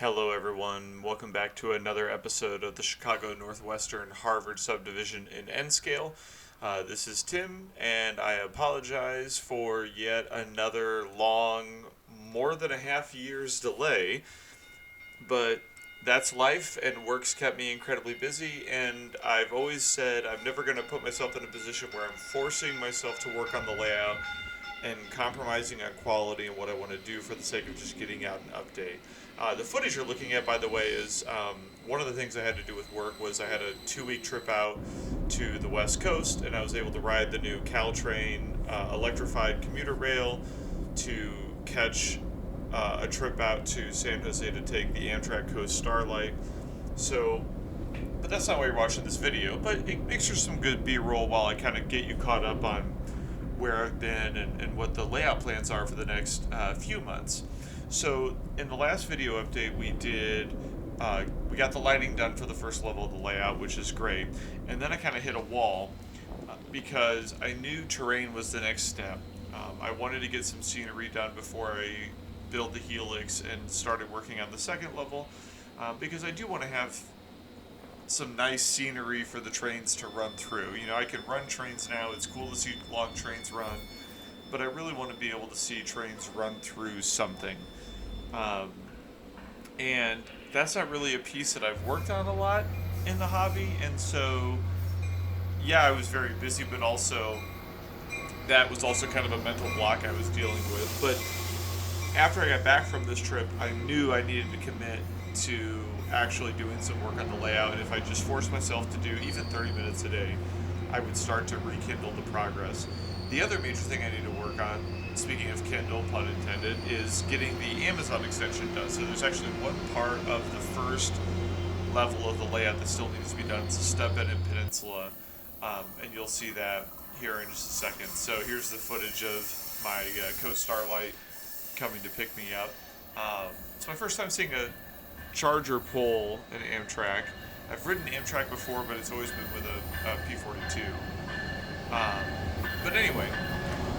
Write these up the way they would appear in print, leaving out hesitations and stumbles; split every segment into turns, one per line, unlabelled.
Hello, everyone. Welcome back to another episode of the Chicago Northwestern Harvard Subdivision in N scale. This is Tim, and I apologize for yet another long, more than a half year's delay. But that's life, and work's kept me incredibly busy. And I've always said I'm never going to put myself in a position where I'm forcing myself to work on the layout and compromising on quality and what I want to do for the sake of just getting out an update. The footage you're looking at, by the way, is one of the things I had to do with work was I had a 2 week trip out to the West Coast, and I was able to ride the new Caltrain electrified commuter rail to catch a trip out to San Jose to take the Amtrak Coast Starlight. So, but that's not why you're watching this video. But it makes for some good B-roll while I kind of get you caught up on where I've been and what the layout plans are for the next few months. So in the last video update we got the lighting done for the first level of the layout, which is great. And then I kind of hit a wall because I knew terrain was the next step. I wanted to get some scenery done before I build the helix and started working on the second level because I do want to have some nice scenery for the trains to run through. You know, I can run trains now. It's cool to see long trains run, but I really want to be able to see trains run through something. Um, and that's not really a piece that I've worked on a lot in the hobby. And so, yeah, I was very busy, but also that was also kind of a mental block I was dealing with. But after I got back from this trip, I knew I needed to commit to actually doing some work on the layout. And if I just forced myself to do even 30 minutes a day, I would start to rekindle the progress. The other major thing I need to work on, speaking of Kindle, pun intended, is getting the Amazon extension done. So there's actually one part of the first level of the layout that still needs to be done. It's a step bed and peninsula, and you'll see that here in just a second. So here's the footage of my Coast Starlight coming to pick me up. It's my first time seeing a charger pull an Amtrak. I've ridden Amtrak before, but it's always been with a P42. But anyway,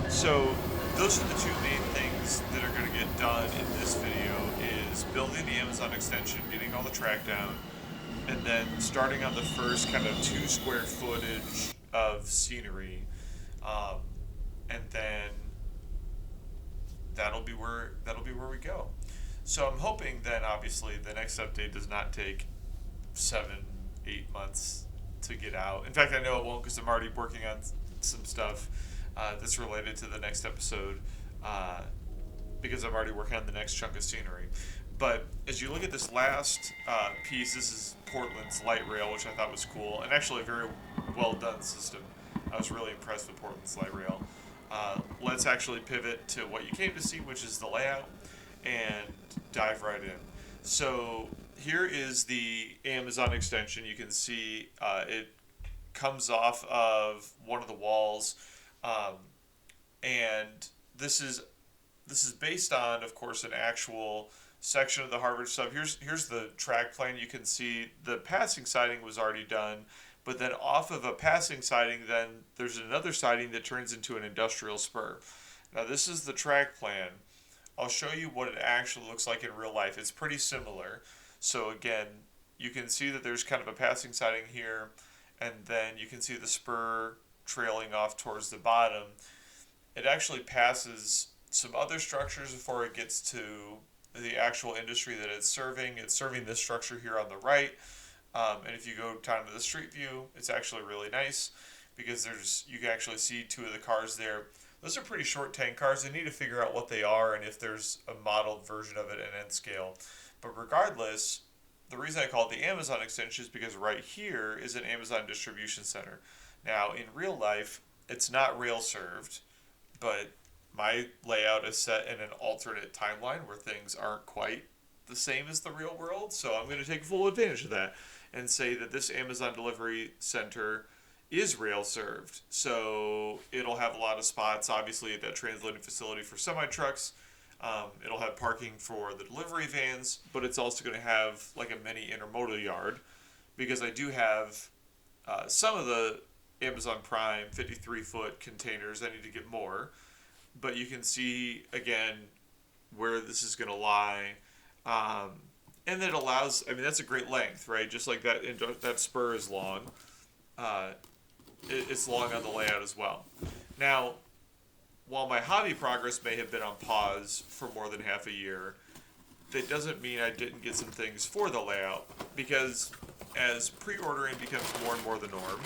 so those are the two main things that are going to get done in this video is building the Amazon extension, getting all the track down, and then starting on the first kind of 2 square footage of scenery. And then that'll be where we go. So I'm hoping then obviously the next update does not take 7-8 months to get out. In fact, I know it won't because I'm already working on some stuff that's related to the next episode because I'm already working on the next chunk of scenery. But as you look at this last piece, this is Portland's light rail, which I thought was cool, and actually a very well done system. I was really impressed with Portland's light rail. Let's actually pivot to what you came to see, which is the layout, and dive right in. So here is the Amazon extension. You can see it comes off of one of the walls, and this is based on, of course, an actual section of the Harvard sub. Here's the track plan. You can see the passing siding was already done, but then off of a passing siding, then there's another siding that turns into an industrial spur. Now this is the track plan. I'll show you what it actually looks like in real life. It's pretty similar. So again, you can see that there's kind of a passing siding here, and then you can see the spur trailing off towards the bottom. It actually passes some other structures before it gets to the actual industry that it's serving. It's serving this structure here on the right. And if you go down to the street view, it's actually really nice because you can actually see 2 of the cars there. Those are pretty short tank cars. I need to figure out what they are and if there's a modeled version of it in N scale. But regardless, the reason I call it the Amazon extension is because right here is an Amazon distribution center. Now, in real life, it's not rail served, but my layout is set in an alternate timeline where things aren't quite the same as the real world. So I'm going to take full advantage of that and say that this Amazon delivery center is rail served. So it'll have a lot of spots, obviously, at that transloading facility for semi-trucks. It'll have parking for the delivery vans, but it's also going to have like a mini intermodal yard because I do have some of the Amazon Prime 53-foot containers. I need to get more. But you can see, again, where this is going to lie. and it allows. I mean, that's a great length, right? Just like that, that spur is long. Uh, it's long on the layout as well. Now, while my hobby progress may have been on pause for more than half a year, that doesn't mean I didn't get some things for the layout, because as pre-ordering becomes more and more the norm,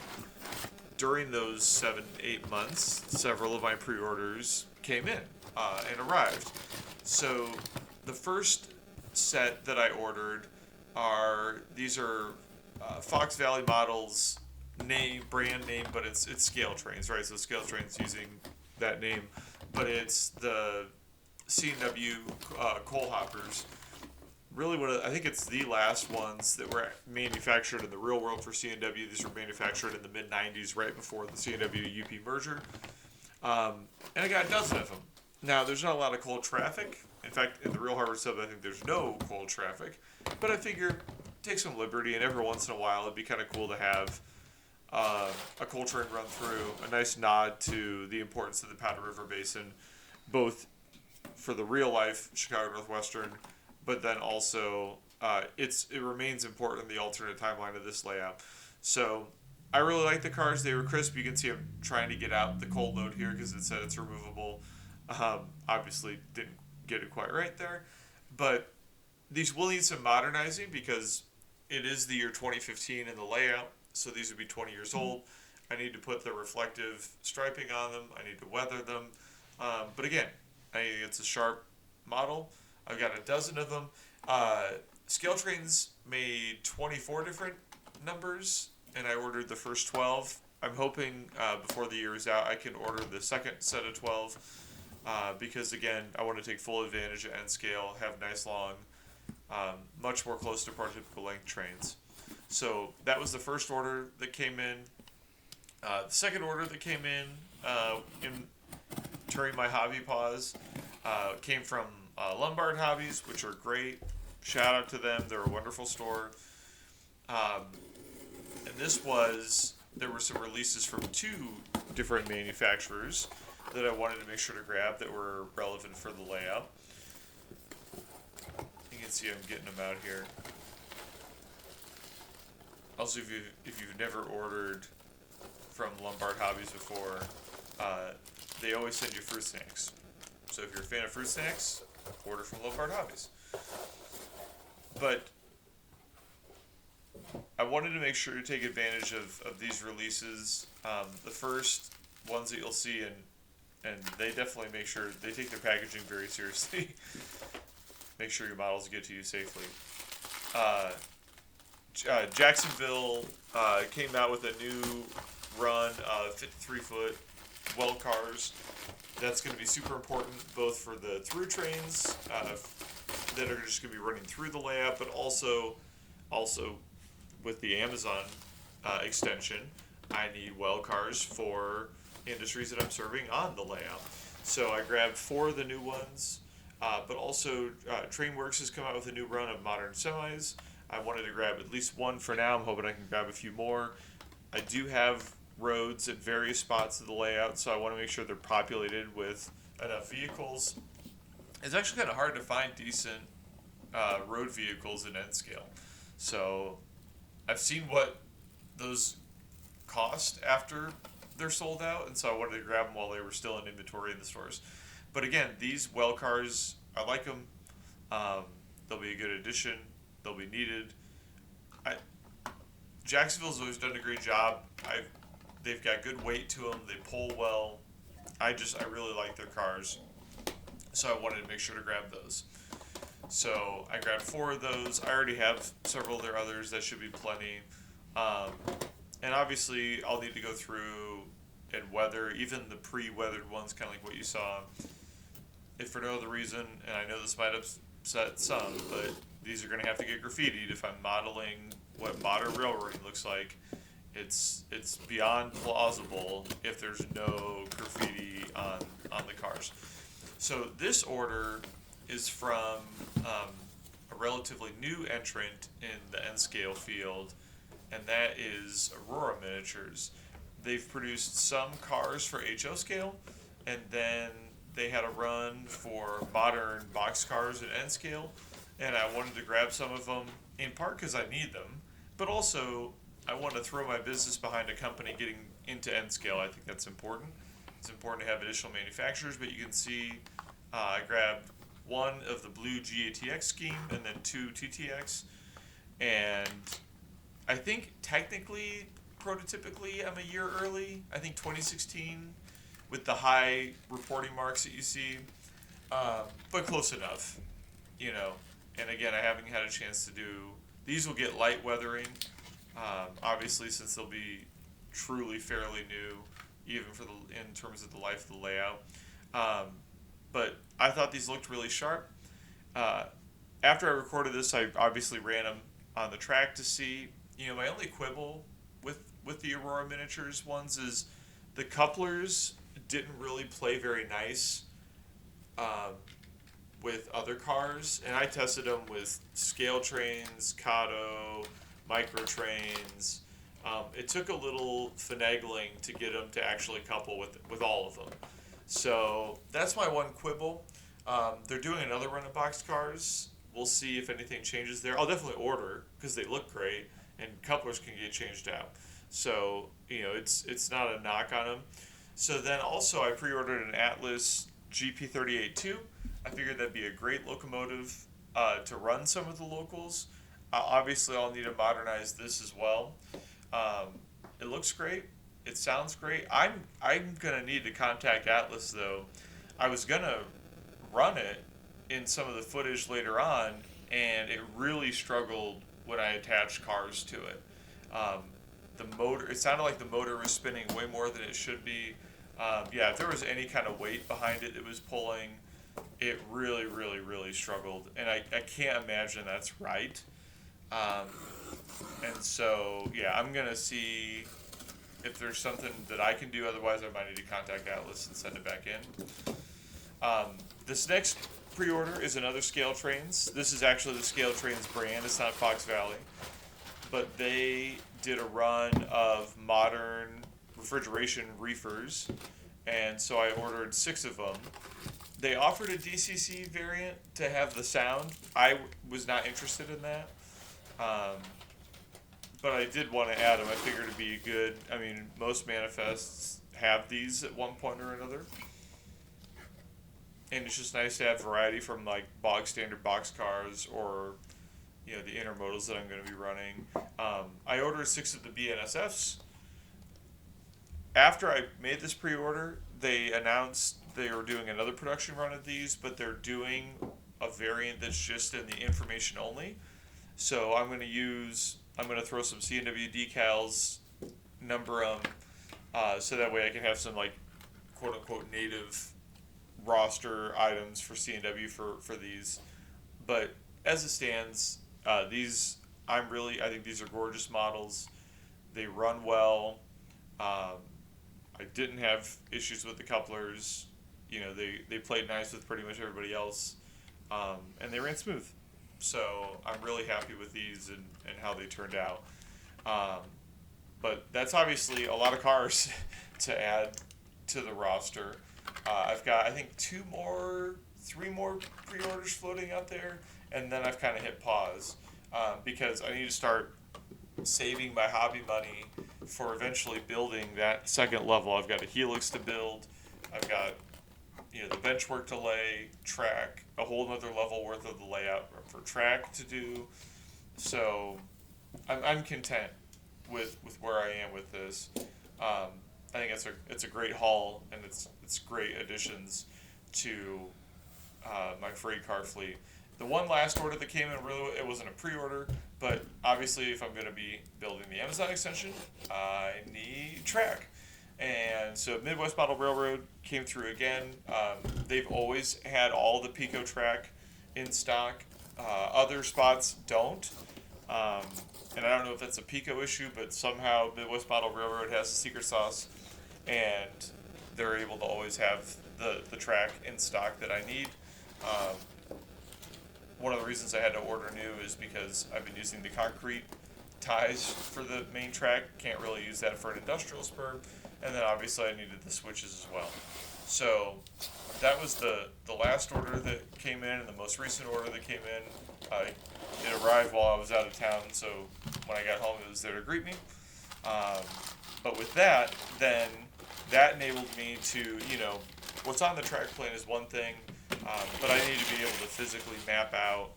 during those 7-8 months, several of my pre-orders came in and arrived. So the first set that I ordered these are Fox Valley models, brand name, but it's scale trains, right? So scale trains using that name, but it's the CNW coal hoppers. Really, I think it's the last ones that were manufactured in the real world for CNW. These were manufactured in the mid '90s, right before the CNW UP merger, and I got a dozen of them. Now, there's not a lot of coal traffic. In fact, in the real Harvard sub, I think there's no coal traffic. But I figure take some liberty, and every once in a while, it'd be kind of cool to have a coal train run through, a nice nod to the importance of the Powder River Basin, both for the real life Chicago Northwestern, but then also it remains important in the alternate timeline of this layout. So I really like the cars. They were crisp. You can see I'm trying to get out the cold load here because it said it's removable. Obviously didn't get it quite right there, but these will need some modernizing because it is the year 2015 in the layout, so these would be 20 years old. I need to put the reflective striping on them. I need to weather them. But again, I think it's a sharp model. I've got a dozen of them. Scale Trains made 24 different numbers, and I ordered the first 12. I'm hoping before the year is out, I can order the second set of 12 because, again, I want to take full advantage of N scale, have nice long, much more close to prototypical length trains. So that was the first order that came in. The second order that came in during my hobby pause came from Lombard Hobbies, which are great. Shout out to them. They're a wonderful store. And there were some releases from two different manufacturers that I wanted to make sure to grab that were relevant for the layout. You can see I'm getting them out here. Also, if you've never ordered from Lombard Hobbies before, they always send you fruit snacks. So if you're a fan of fruit snacks, order from Lombard Hobbies. But I wanted to make sure to take advantage of these releases. The first ones that you'll see, and they definitely make sure they take their packaging very seriously. Make sure your models get to you safely. Jacksonville came out with a new run of 53-foot well cars. That's going to be super important both for the through trains that are just going to be running through the layout, but also with the Amazon extension, I need well cars for industries that I'm serving on the layout. So I grabbed 4 of the new ones, but also Trainworks has come out with a new run of modern semis. I wanted to grab at least one for now. I'm hoping I can grab a few more. I do have roads at various spots of the layout, so I want to make sure they're populated with enough vehicles. It's actually kind of hard to find decent road vehicles in N scale. So I've seen what those cost after they're sold out, and so I wanted to grab them while they were still in inventory in the stores. But again, these well cars, I like them. They'll be a good addition. They'll be needed. Jacksonville's always done a great job. They've got good weight to them. They pull well. I really like their cars, so I wanted to make sure to grab those. So I grabbed 4 of those. I already have several of their others. That should be plenty. And obviously, I'll need to go through and weather even the pre-weathered ones, kind of like what you saw. If for no other reason, and I know this might upset some, but these are going to have to get graffitied if I'm modeling what modern railroading looks like. It's beyond plausible if there's no graffiti on the cars. So this order is from a relatively new entrant in the N-scale field, and that is Aurora Miniatures. They've produced some cars for HO scale, and then they had a run for modern box cars at N scale. and I wanted to grab some of them in part because I need them, but also I want to throw my business behind a company getting into N scale. I think that's important. It's important to have additional manufacturers, but you can see I grabbed one of the blue GATX scheme and then two TTX, and I think technically, prototypically, I'm a year early. I think 2016 with the high reporting marks that you see, but close enough, you know. And again, I haven't had a chance to do. These will get light weathering, obviously, since they'll be truly fairly new, even for the in terms of the life of the layout. But I thought these looked really sharp. Uh, After I recorded this, I obviously ran them on the track to see. You know, my only quibble with the Aurora miniatures ones is the couplers didn't really play very nice um, with other cars, and I tested them with scale trains, Kato, micro trains. It took a little finagling to get them to actually couple with all of them. So that's my one quibble. They're doing another run of boxed cars. We'll see if anything changes there. I'll definitely order because they look great, and couplers can get changed out. So you know, it's not a knock on them. So then also I pre-ordered an Atlas GP38-2. I figured that'd be a great locomotive to run some of the locals. Obviously, I'll need to modernize this as well. It looks great. It sounds great. I'm gonna need to contact Atlas though. I was gonna run it in some of the footage later on, and it really struggled when I attached cars to it. The motor, it sounded like the motor was spinning way more than it should be. Yeah, if there was any kind of weight behind it that was pulling, it really, really, really struggled. And I can't imagine that's right. And so, yeah, I'm going to see if there's something that I can do. Otherwise, I might need to contact Atlas and send it back in. This next pre-order is another Scale Trains. This is actually the Scale Trains brand. It's not Fox Valley. But they did a run of modern refrigeration reefers, and so I ordered 6 of them. They offered a DCC variant to have the sound. I was not interested in that, but I did want to add them. I figured it'd be good. I mean, most manifests have these at one point or another, and it's just nice to have variety from like bog standard box cars or the intermodals that I'm going to be running. I ordered 6 of the BNSFs. After I made this pre-order, they announced they were doing another production run of these, but they're doing a variant that's just in the information only. So I'm going to throw some CNW decals, number them, so that way I can have some like quote unquote native roster items for CNW for these. But as it stands, I think these are gorgeous models. They run well. I didn't have issues with the couplers. They played nice with pretty much everybody else, and they ran smooth. So I'm really happy with these and how they turned out. But that's obviously a lot of cars to add to the roster. I've got, I think, 3 more pre-orders floating out there, and then I've kind of hit pause because I need to start saving my hobby money for eventually building that second level. I've got a helix to build. I've got the bench work to lay, track, a whole other level worth of the layout for track to do. So I'm content with where I am with this. I think it's a great haul, and it's great additions to my freight car fleet. The one last order that came in, really, it wasn't a pre-order, but obviously if I'm going to be building the Amazon extension, I need track. And so Midwest Model Railroad came through again. They've always had all the Pico track in stock. Other spots don't. And I don't know if that's a Pico issue, but somehow Midwest Model Railroad has the secret sauce, and they're able to always have the track in stock that I need. One of the reasons I had to order new is because I've been using the concrete ties for the main track. Can't really use that for an industrial spur. And then obviously I needed the switches as well. So that was the last order that came in, and the most recent order that came in It arrived while I was out of town, so when I got home, it was there to greet me. Um, but with that, then that enabled me to, what's on the track plan is one thing, but I need to be able to physically map out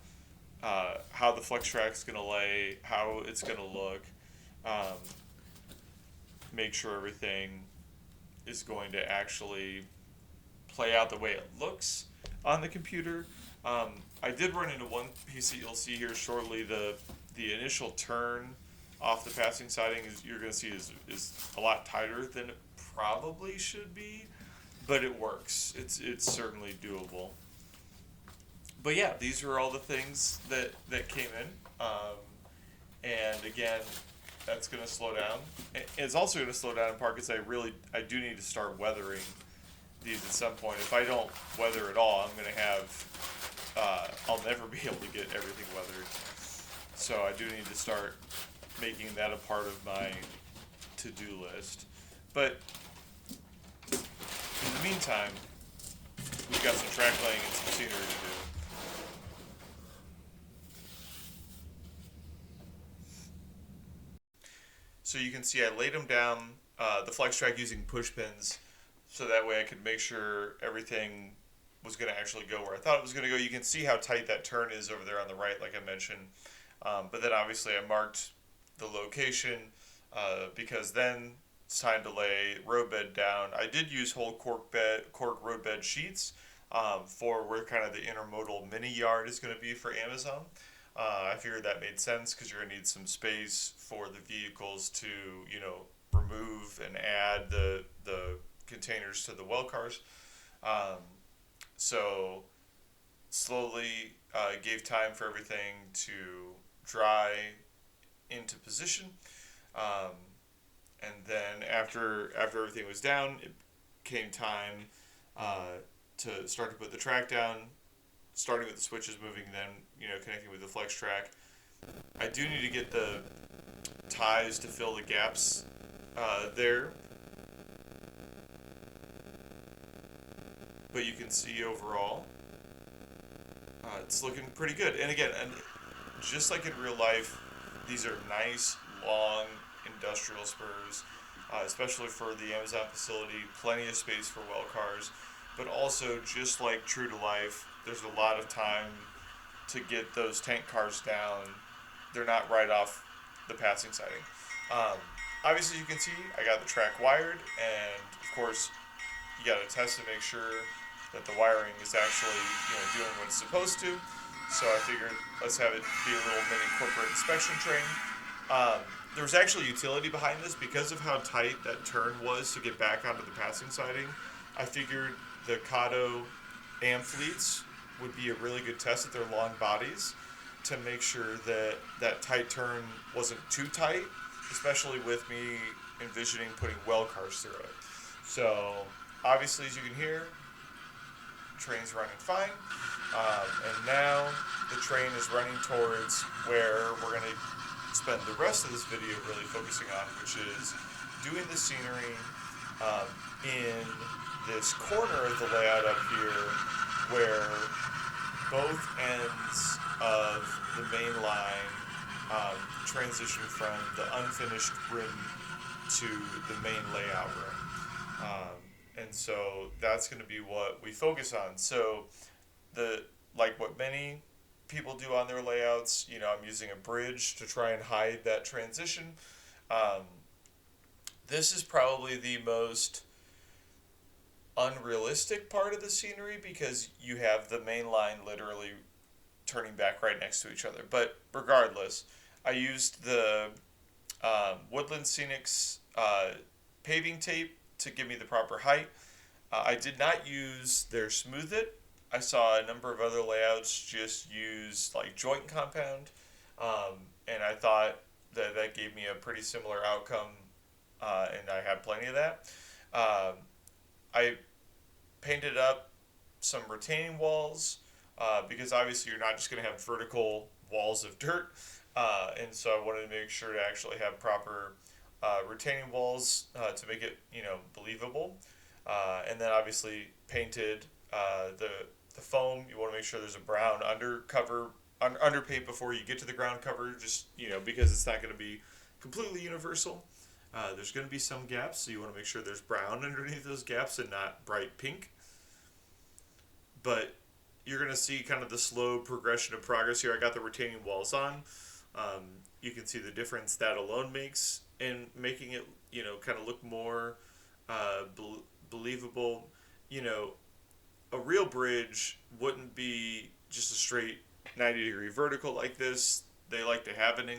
how the flex track's going to lay, how it's going to look, um, make sure everything is going to actually play out the way it looks on the computer. I did run into one piece that you'll see here shortly. The initial turn off the passing siding is you're going to see is a lot tighter than it probably should be, but it works. It's certainly doable. But yeah, these are all the things that came in. And again, that's going to slow down. It's also going to slow down in part because I do need to start weathering these at some point. If I don't weather at all, I'm going to have I'll never be able to get everything weathered. So I do need to start making that a part of my to-do list. But in the meantime, we've got some track laying and some scenery to do. So you can see I laid them down, the flex track using push pins, so that way I could make sure everything was going to actually go where I thought it was going to go. You can see how tight that turn is over there on the right, like I mentioned. But then obviously I marked the location because then it's time to lay roadbed down. I did use whole cork roadbed sheets for where kind of the intermodal mini yard is going to be for Amazon. I figured that made sense because you're going to need some space for the vehicles to, remove and add the containers to the well cars. So slowly gave time for everything to dry into position. And then after everything was down, it came time to start to put the track down, starting with the switches moving, then connecting with the flex track. I do need to get the ties to fill the gaps there, but you can see overall it's looking pretty good. And again, just like in real life, these are nice long industrial spurs, especially for the Amazon facility. Plenty of space for well cars, but also just like true to life, there's a lot of time to get those tank cars down. They're not right off the passing siding. Obviously, you can see I got the track wired, and of course, you got to test to make sure that the wiring is actually doing what it's supposed to. So I figured let's have it be a little mini corporate inspection train. There was actually utility behind this because of how tight that turn was to get back onto the passing siding. I figured the Kato amphiletes would be a really good test at their long bodies to make sure that that tight turn wasn't too tight, especially with me envisioning putting well cars through it. So obviously, as you can hear, the train's running fine. And now the train is running towards where we're going to spend the rest of this video really focusing on, which is doing the scenery in this corner of the layout up here where both ends of the main line transition from the unfinished rim to the main layout room. And so that's going to be what we focus on. So like what many people do on their layouts, I'm using a bridge to try and hide that transition. This is probably the most unrealistic part of the scenery because you have the main line literally turning back right next to each other. But regardless, I used the Woodland Scenics paving tape to give me the proper height. I did not use their Smooth It. I saw a number of other layouts just use like joint compound, and I thought that gave me a pretty similar outcome, and I had plenty of that. I painted up some retaining walls because obviously you're not just going to have vertical walls of dirt, and so I wanted to make sure to actually have proper retaining walls to make it believable, and then obviously painted the foam. You want to make sure there's a brown undercover underpaint before you get to the ground cover, just because it's not going to be completely universal. There's going to be some gaps, so you want to make sure there's brown underneath those gaps and not bright pink. But you're going to see kind of the slow progression of progress here. I got the retaining walls on. You can see the difference that alone makes in making it, kind of look more believable. You know, a real bridge wouldn't be just a straight 90-degree vertical like this. They like to have an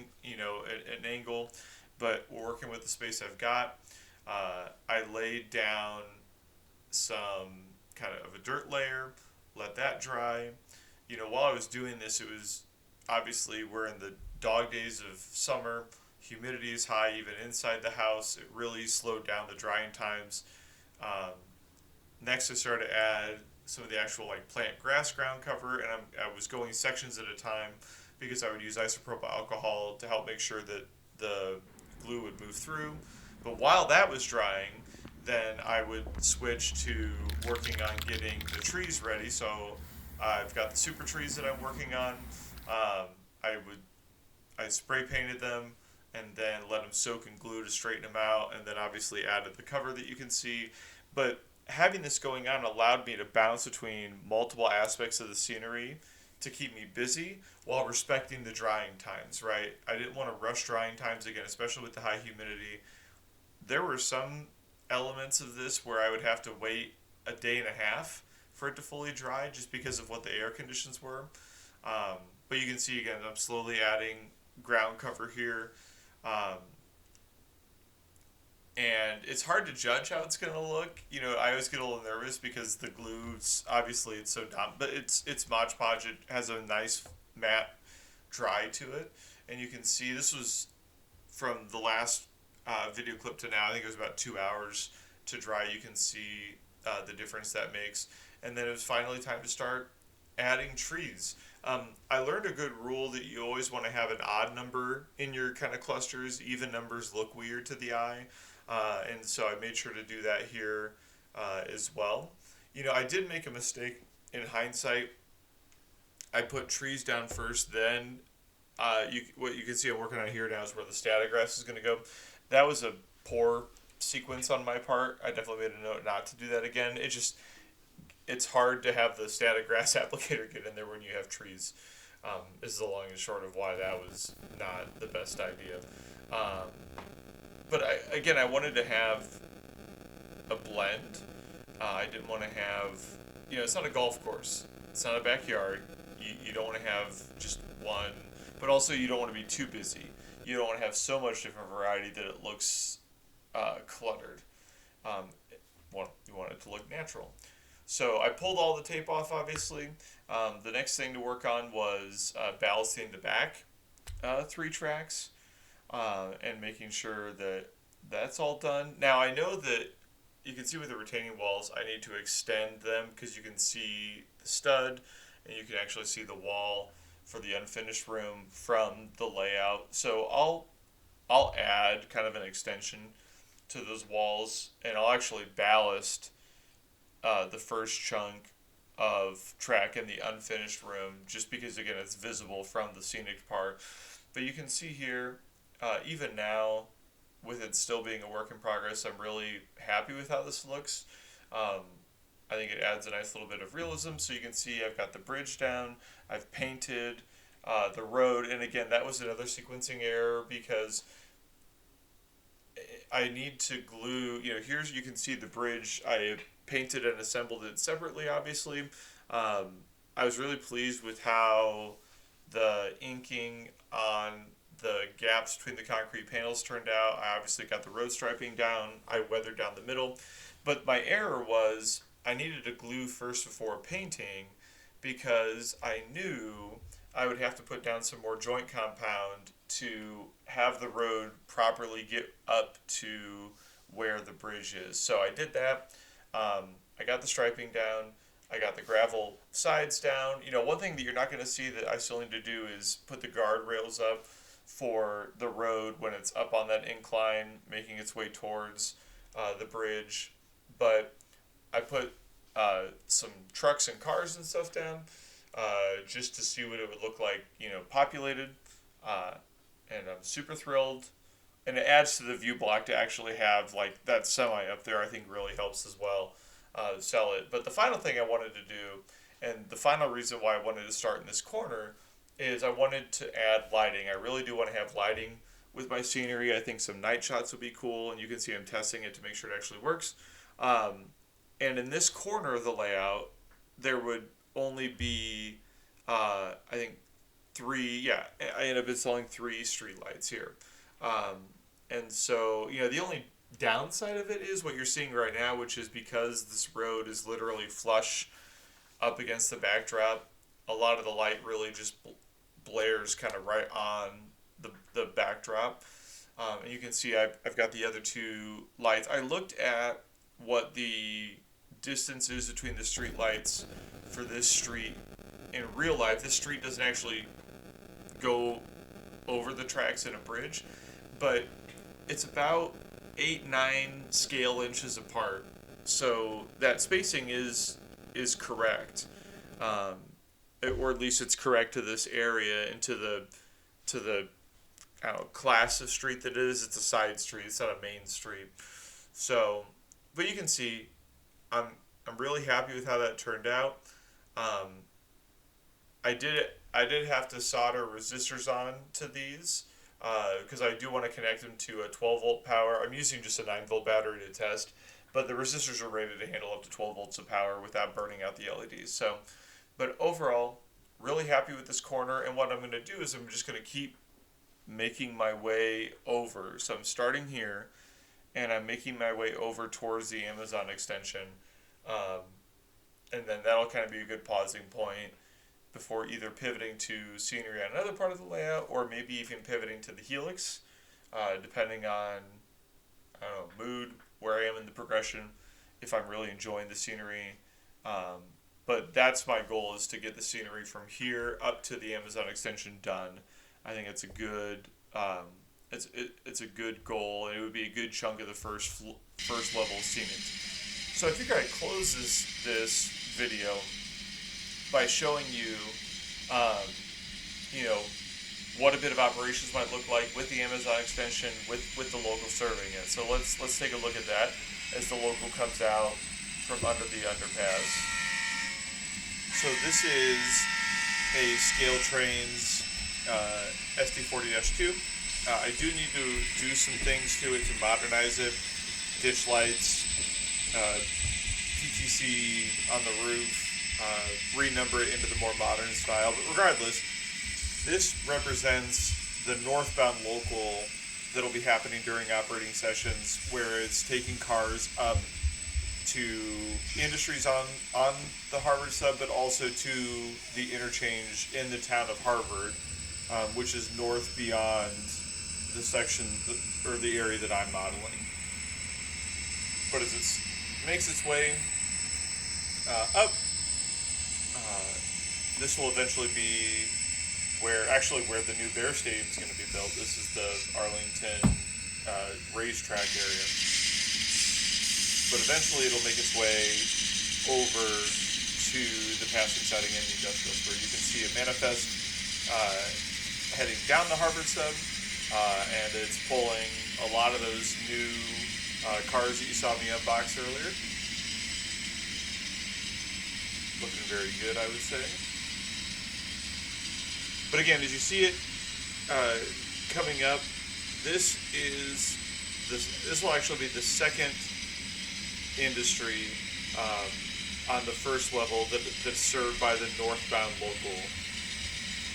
angle, but we're working with the space I've got. I laid down some kind of a dirt layer, let that dry. While I was doing this, it was obviously we're in the dog days of summer. Humidity is high even inside the house. It really slowed down the drying times. Next, I started to add some of the actual plant grass ground cover, and I was going sections at a time because I would use isopropyl alcohol to help make sure that the glue would move through. But while that was drying, then I would switch to working on getting the trees ready. So I've got the super trees that I'm working on. I spray painted them and then let them soak in glue to straighten them out, and then obviously added the cover that you can see. But having this going on allowed me to bounce between multiple aspects of the scenery to keep me busy while respecting the drying times, right? I didn't want to rush drying times again, especially with the high humidity. There were some elements of this where I would have to wait a day and a half for it to fully dry just because of what the air conditions were. But you can see again, I'm slowly adding ground cover here. And it's hard to judge how it's going to look. I always get a little nervous because the glue's obviously it's so dumb, but it's Mod Podge. It has a nice matte dry to it, and you can see this was from the last video clip to now. I think it was about 2 hours to dry. You can see the difference that makes, and then it was finally time to start adding trees. I learned a good rule that you always want to have an odd number in your kind of clusters. Even numbers look weird to the eye. And so I made sure to do that here as well. I did make a mistake in hindsight. I put trees down first, then what you can see I'm working on here now is where the static grass is going to go. That was a poor sequence on my part. I definitely made a note not to do that again. It's hard to have the static grass applicator get in there when you have trees. This is the long and short of why that was not the best idea. But I wanted to have a blend. I didn't want to have, it's not a golf course. It's not a backyard. You don't want to have just one, but also you don't want to be too busy. You don't want to have so much different variety that it looks cluttered. You want it to look natural. So I pulled all the tape off, obviously. The next thing to work on was ballasting the back 3 tracks. And making sure that that's all done. Now, I know that you can see with the retaining walls, I need to extend them because you can see the stud and you can actually see the wall for the unfinished room from the layout. So I'll add kind of an extension to those walls, and I'll actually ballast the first chunk of track in the unfinished room just because, again, it's visible from the scenic part. But you can see here, even now, with it still being a work in progress, I'm really happy with how this looks. I think it adds a nice little bit of realism. So you can see I've got the bridge down, I've painted the road, and again, that was another sequencing error because I need to glue, here's, you can see the bridge. I painted and assembled it separately, obviously. I was really pleased with how the inking on the gaps between the concrete panels turned out. I obviously got the road striping down. I weathered down the middle. But my error was I needed to glue first before painting because I knew I would have to put down some more joint compound to have the road properly get up to where the bridge is. So I did that. I got the striping down. I got the gravel sides down. One thing that you're not going to see that I still need to do is put the guardrails up for the road when it's up on that incline, making its way towards the bridge. But I put some trucks and cars and stuff down. just to see what it would look like, populated. Uh, and I'm super thrilled. And it adds to the view block to actually have like that semi up there. I think really helps as well sell it. But the final thing I wanted to do, and the final reason why I wanted to start in this corner, is I wanted to add lighting. I really do want to have lighting with my scenery. I think some night shots would be cool, and you can see I'm testing it to make sure it actually works. And in this corner of the layout, there would only be, I think, three. Yeah, I ended up installing three street lights here. And so, the only downside of it is what you're seeing right now, which is because this road is literally flush up against the backdrop, a lot of the light really just blares kind of right on the backdrop. And you can see I've got the other two lights. I looked at what the distance is between the street lights for this street. In real life, this street doesn't actually go over the tracks in a bridge, but it's about 8-9 scale inches apart. So that spacing is correct, or at least it's correct to this area and to the I don't know, class of street that it is. It's a side street. It's not a main street. So, but you can see, I'm really happy with how that turned out. I did have to solder resistors on to these because I do want to connect them to a 12 volt power. I'm using just a 9 volt battery to test, but the resistors are rated to handle up to 12 volts of power without burning out the LEDs. So, but overall, really happy with this corner. And what I'm going to do is I'm just going to keep making my way over. So I'm starting here, and I'm making my way over towards the Amazon extension. And then that'll kind of be a good pausing point before either pivoting to scenery on another part of the layout, or maybe even pivoting to the helix, depending on, I don't know, mood, where I am in the progression, if I'm really enjoying the scenery. But that's my goal, is to get the scenery from here up to the Amazon extension done. I think it's a good it's a good goal, and it would be a good chunk of the first level scenic. So I think I close this video by showing you, what a bit of operations might look like with the Amazon extension, with the local serving it. So let's take a look at that as the local comes out from under the underpass. So this is a Scale Trains SD40-2. I do need to do some things to it to modernize it. Ditch lights, PTC on the roof, renumber it into the more modern style. But regardless, this represents the northbound local that'll be happening during operating sessions, where it's taking cars up to industries on the Harvard sub, but also to the interchange in the town of Harvard, which is north beyond the section or the area that I'm modeling. But as it makes its way up, this will eventually be where the new Bear Stadium is going to be built. This is the Arlington racetrack area. But eventually it'll make its way over to the passing siding and the industrial square. You can see a manifest heading down the Harvard sub, and it's pulling a lot of those new cars that you saw me unbox earlier. Looking very good, I would say. But again, as you see it coming up, this will actually be the second industry on the first level that's served by the northbound local.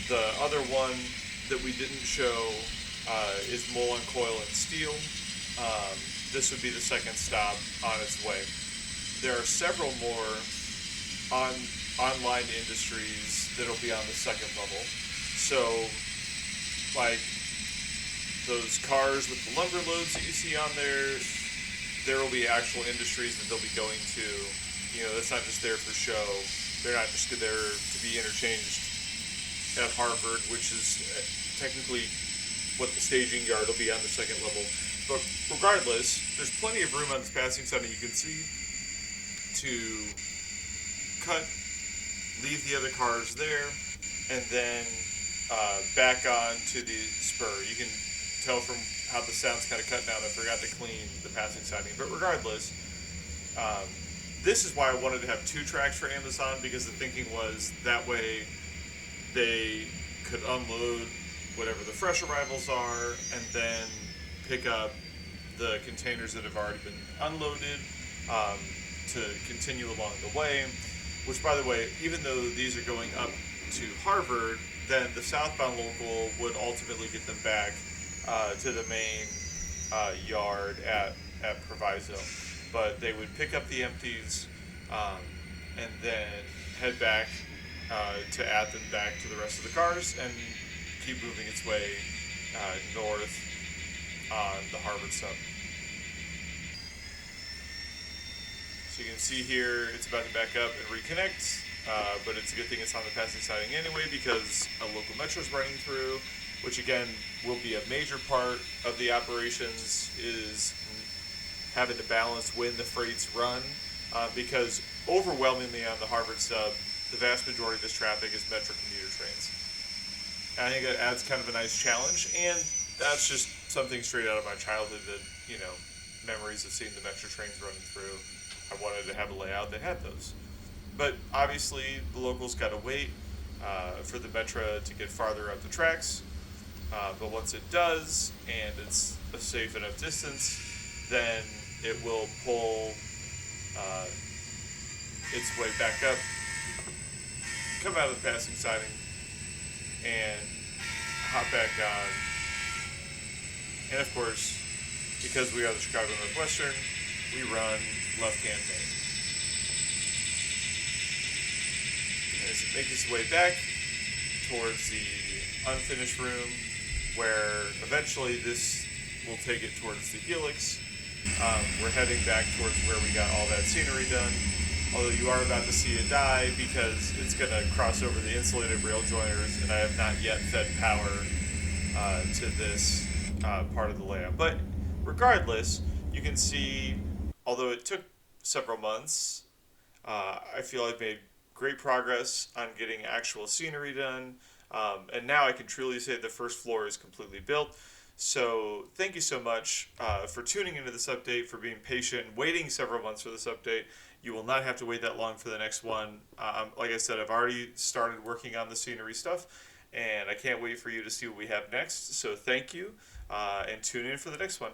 The other one that we didn't show is Mullen Coil and Steel. This would be the second stop on its way. There are several more online industries that'll be on the second level. So, like those cars with the lumber loads that you see on there will be actual industries that they'll be going to. That's not just there for show. They're not just there to be interchanged at Harvard, which is technically what the staging yard will be on the second level. But regardless, there's plenty of room on this passing siding, you can see, to cut leave the other cars there, and then back on to the spur. You can tell from how the sound's kind of cutting out. I forgot to clean the passing siding. But regardless, um, this is why I wanted to have 2 tracks for Amazon, because the thinking was that way they could unload whatever the fresh arrivals are and then pick up the containers that have already been unloaded to continue along the way. Which, by the way, even though these are going up to Harvard, then the southbound local would ultimately get them back to the main yard at Proviso. But they would pick up the empties and then head back to add them back to the rest of the cars and keep moving its way north on the Harvard sub. So you can see here it's about to back up and reconnect, but it's a good thing it's on the passing siding anyway, because a local metro is running through, which again will be a major part of the operations, is having to balance when the freights run, because overwhelmingly on the Harvard sub, the vast majority of this traffic is metro commuter trains. And I think that adds kind of a nice challenge, and that's just something straight out of my childhood that, memories of seeing the metro trains running through. I wanted to have a layout that had those. But obviously, the locals got to wait for the metro to get farther up the tracks. But once it does, and it's a safe enough distance, then it will pull its way back up, come out of the passing siding, and hop back on. And of course, because we are the Chicago Northwestern, we run left-hand main. And as it makes its way back towards the unfinished room, where eventually this will take it towards the helix, we're heading back towards where we got all that scenery done. Although you are about to see it die because it's going to cross over the insulated rail joiners, and I have not yet fed power to this part of the layout. But regardless, you can see, although it took several months, I feel I've made great progress on getting actual scenery done. And now I can truly say the first floor is completely built. So thank you so much for tuning into this update, for being patient, waiting several months for this update. You will not have to wait that long for the next one. Like I said, I've already started working on the scenery stuff, and I can't wait for you to see what we have next. So thank you, and tune in for the next one.